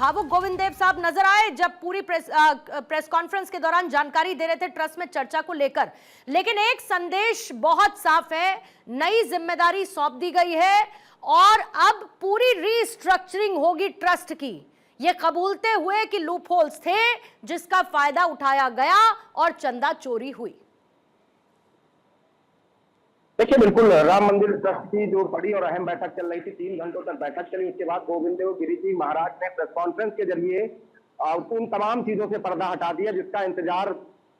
भावुक गोविंद देव साहब नजर आए जब पूरी प्रेस कॉन्फ्रेंस के दौरान जानकारी दे रहे थे ट्रस्ट में चर्चा को लेकर। लेकिन एक संदेश बहुत साफ है, नई जिम्मेदारी सौंप दी गई है और अब पूरी रीस्ट्रक्चरिंग होगी ट्रस्ट की, ये कबूलते हुए कि लूपहोल्स थे जिसका फायदा उठाया गया और चंदा चोरी हुई। देखिए, बिल्कुल राम मंदिर ट्रस्ट की जो बड़ी और अहम बैठक चल रही थी, 3 घंटों तक बैठक चली। उसके बाद गोविंद देव गिरी जी महाराज ने प्रेस कॉन्फ्रेंस के जरिए उन तमाम चीजों से पर्दा हटा दिया जिसका इंतजार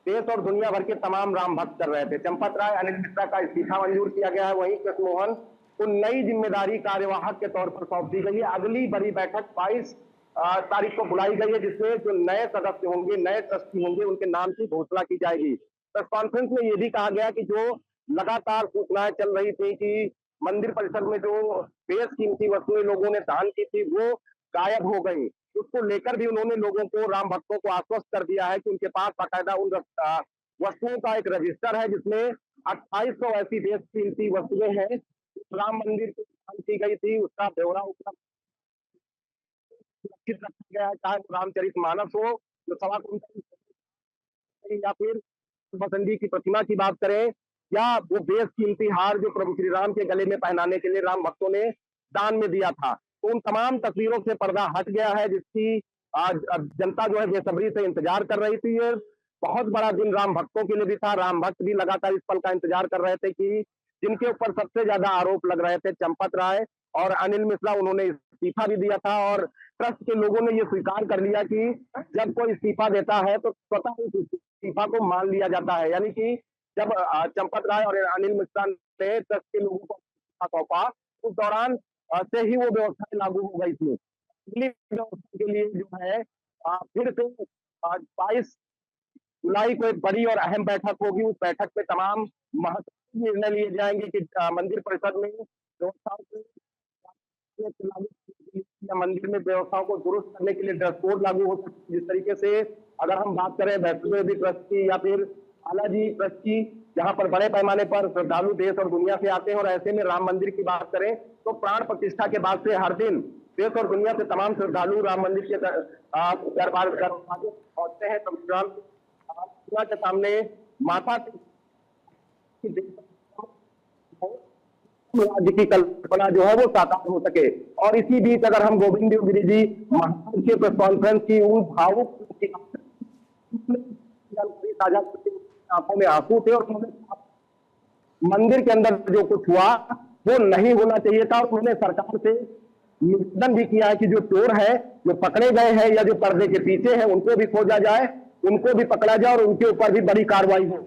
देश और दुनिया भर के तमाम राम भक्त कर रहे थे। चंपत राय, अनिल मिश्रा का इस्तीफा मंजूर किया गया है, वहीं कृष्ण मोहन को नई जिम्मेदारी कार्यवाहक के तौर पर सौंप दी गई है। अगली बड़ी बैठक 22 तारीख को बुलाई गई है, जिसमें जो नए सदस्य होंगे, नए ट्रस्टी होंगे, उनके नाम की घोषणा की जाएगी। प्रेस कॉन्फ्रेंस में यह भी कहा गया कि जो लगातार सूचनाएं चल रही थी कि मंदिर परिसर में जो बेशकीमती वस्तुएं लोगों ने दान की थी वो गायब हो गई, उसको लेकर भी उन्होंने लोगों को, राम भक्तों को आश्वस्त कर दिया है कि उनके पास बाकायदा उन वस्तुओं का एक रजिस्टर है जिसमें 2800 ऐसी बेशकीमती वस्तुएं हैं राम मंदिर को दान की गई थी, उसका ब्यौरा उपलब्ध सुरक्षित रखा गया है। चाहे वो रामचरितमानस हो जो 1.25 कुंटल या फिर बसंती की प्रतिमा की बात करें, या वो बेशकीमती हार जो प्रभु श्री राम के गले में पहनाने के लिए राम भक्तों ने दान में दिया था। तो उन तमाम तस्वीरों से पर्दा हट गया है जिसकी आज जनता जो है बेसब्री से इंतजार कर रही थी। ये बहुत बड़ा दिन राम भक्तों के लिए भी था। राम भक्त भी लगातार इस पल का इंतजार कर रहे थे कि जिनके ऊपर सबसे ज्यादा आरोप लग रहे थे, चंपत राय और अनिल मिश्रा, उन्होंने इस्तीफा भी दिया था और ट्रस्ट के लोगों ने ये स्वीकार कर लिया कि जब कोई इस्तीफा देता है तो स्वतः उस इस्तीफा को मान लिया जाता है। यानी कि जब चंपत राय और अनिल मिश्रा ने ट्रस्ट के लोगों को सौंपा, उस दौरान से ही वो व्यवस्थाएं लागू हो गई थी। अगली व्यवस्था के लिए जो है फिर से 22 जुलाई को एक बड़ी और अहम बैठक होगी। उस बैठक में तमाम महत्वपूर्ण निर्णय लिए जाएंगे कि मंदिर परिषद में व्यवस्थाओं को लागू या मंदिर में व्यवस्थाओं को दुरुस्त करने के लिए ड्रेस कोड लागू हो सकती है। जिस तरीके से अगर हम बात करें वैष्णो देवी ट्रस्ट की या फिर बालाजी ट्रस्ट की, जहां पर बड़े पैमाने पर श्रद्धालु देश और दुनिया से आते हैं, और ऐसे में राम मंदिर की बात करें तो प्राण प्रतिष्ठा के बाद से हर दिन देश और दुनिया से तमाम श्रद्धालु राम मंदिर के दरबार पहुंचते हैं। राम के सामने माता राज्य की कल्पना जो है वो साकार हो सके। और इसी बीच अगर हम गोविंद देव गिरी जी महाराज के प्रेस कॉन्फ्रेंस की उन भावुक जानकारी साझा करते आंखों में आंसू थे और उन्होंने मंदिर के अंदर जो कुछ हुआ वो नहीं होना चाहिए था, और उन्होंने सरकार से निवेदन भी किया है कि जो चोर है, जो पकड़े गए हैं या जो पर्दे के पीछे हैं, उनको भी खोजा जाए, उनको भी पकड़ा जाए और उनके ऊपर भी बड़ी कार्रवाई हो।